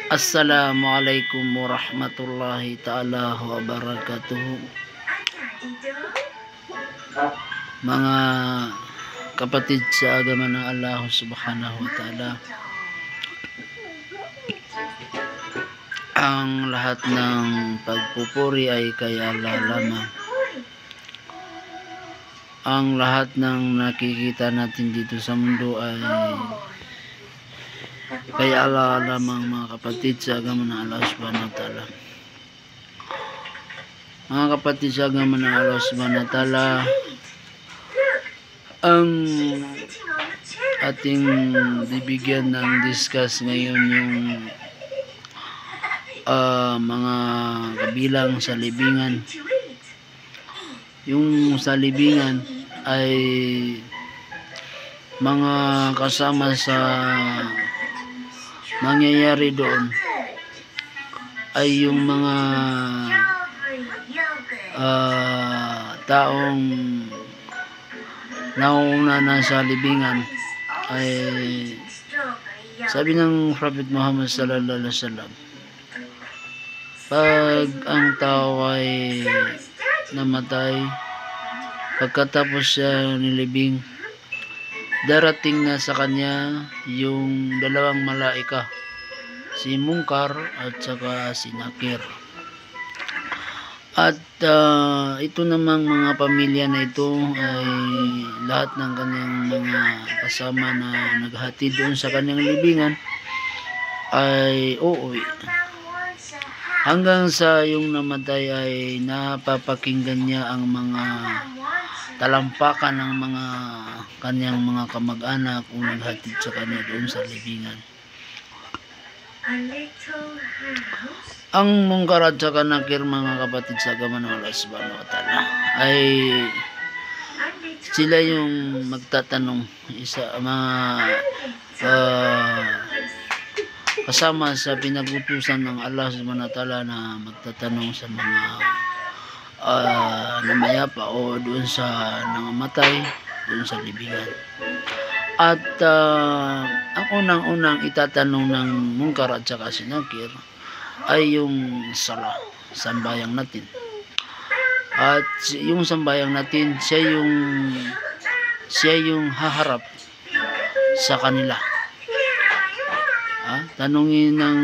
Assalamualaikum warahmatullahi ta'ala wabarakatuh. Mga kapatid sa agama ng Allah subhanahu wa ta'ala, ang lahat ng pagpupuri ay kay Allah lamang. Ang lahat ng nakikita natin dito sa mundo ay kay Allah lamang, mga kapatid sa agama ng Allah subhanahu wa ta'ala. Mga kapatid sa agama ng Allah subhanahu wa ta'ala, ang ating bibigyan ng discuss ngayon yung mga kabilang sa libingan. Yung sa libingan ay mga kasama sa mangyayari doon ay yung mga taong nauna na sa libingan. Ay sabi ng Prophet Muhammad sallallahu alaihi wasallam, pag ang tao ay namatay, pagkatapos siya nilibing, darating na sa kanya yung dalawang malaika, si Munkar at saka si Nakir. At ito namang mga pamilya na ito ay lahat ng kanyang mga kasama na naghatid doon sa kanyang libingan ay uuwi. Hanggang sa yung namatay ay napapakinggan niya ang mga talampakan ng mga kanyang mga kamag-anak kung naghatid sa kanya doon sa libingan. Ang Munkar at saka Nakir, mga kapatid sa agama ng Allah subhanahu wa ta'ala, ay sila yung magtatanong kasama sa pinag-utusan ng Allah subhanahu wa ta'ala na magtatanong sa mga namayapa o doon sa nangamatay doon sa libingan. At ang unang-unang itatanong ng Munkar at saka si Nakir ay yung sambayang natin. At yung sambayang natin, siya yung haharap sa kanila. Tanungin ng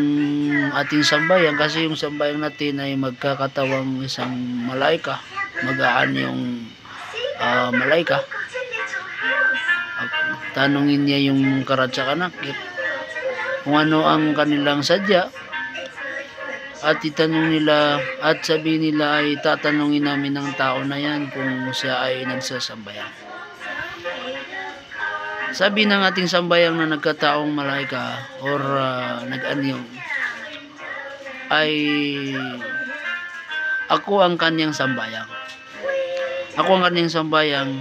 ating sambayan, kasi yung sambayang natin ay magkakatawang isang malaika, magaan yung malaika. Tanungin niya yung Munkar at saka Nakir kung ano ang kanilang sadya, at itanong nila at sabihin nila ay tatanungin namin ng tao na yan kung siya ay nagsasambayan. Sabi ng ating sambayang na nagkataong malaika or nag-anyong ay ako ang kanyang sambayang. Ako ang kanyang sambayang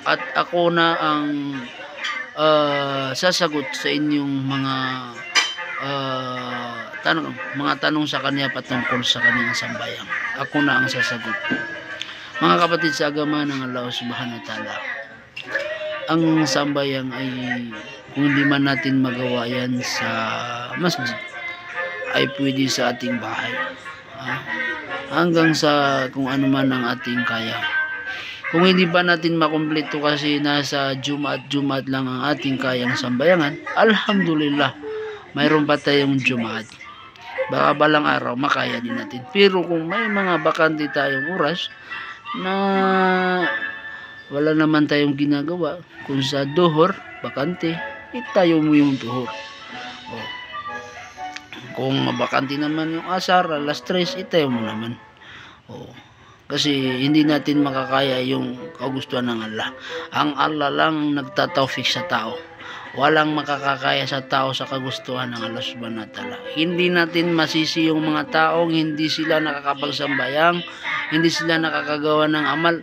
at ako na ang sasagot sa inyong mga tanong sa kanya patungkol sa kanyang sambayang. Ako na ang sasagot. Mga kapatid sa agama ng Allah subhanahu wa ta'ala, ang sambayang ay kung hindi man natin magawa yan sa masjid, ay pwede sa ating bahay, hanggang sa kung ano man ang ating kaya. Kung hindi pa natin makumpleto kasi nasa Jumaat lang ang ating kayang sambayangan, alhamdulillah, mayroon pa tayong Jumaat. Baka balang araw makaya din natin. Pero kung may mga bakante tayong oras na wala naman tayong ginagawa, kung sa duhur bakante, itayo mo yung duhur. Kung mabakante naman yung asar, alas 3, itayo mo naman. Kasi hindi natin makakaya yung kagustuhan ng Allah. Ang Allah lang nagtataufik sa tao. Walang makakakaya sa tao sa kagustuhan ng Allah subhanahu wa ta'ala. Hindi natin masisi yung mga taong hindi sila nakakapagsambayang, hindi sila nakakagawa ng amal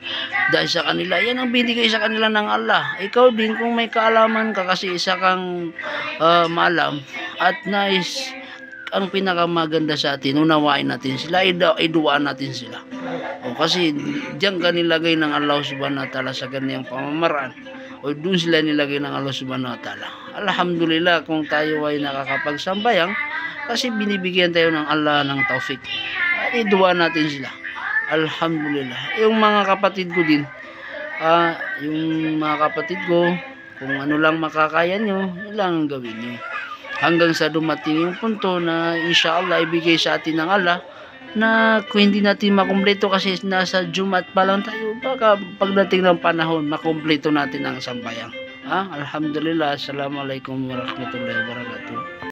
dahil sa kanila. Yan ang binigay sa kanila ng Allah. Ikaw din, kung may kaalaman ka kasi isa kang maalam at nais ang pinakamaganda sa atin, unawain natin sila, iduwaan natin sila. Kasi diyan kanilagay ng Allah subhanahu wa ta'ala sa ganiyang pamamaraan. o doon sila nilagay ng Allah subhanahu wa ta'ala. Alhamdulillah kung tayo ay nakakapagsambayang kasi binibigyan tayo ng Allah ng taufik. At iduwa natin sila. Alhamdulillah. Yung mga kapatid ko din, kung ano lang makakaya nyo, yun lang ang gawin nyo. Hanggang sa dumating yung punto na inshallah ibigay sa atin ng Allah na kung hindi natin makumpleto kasi nasa Jumat pa lang tayo, baka pagdating ng panahon makumpleto natin ang sambayang. Alhamdulillah. Assalamualaikum warahmatullahi wabarakatuh.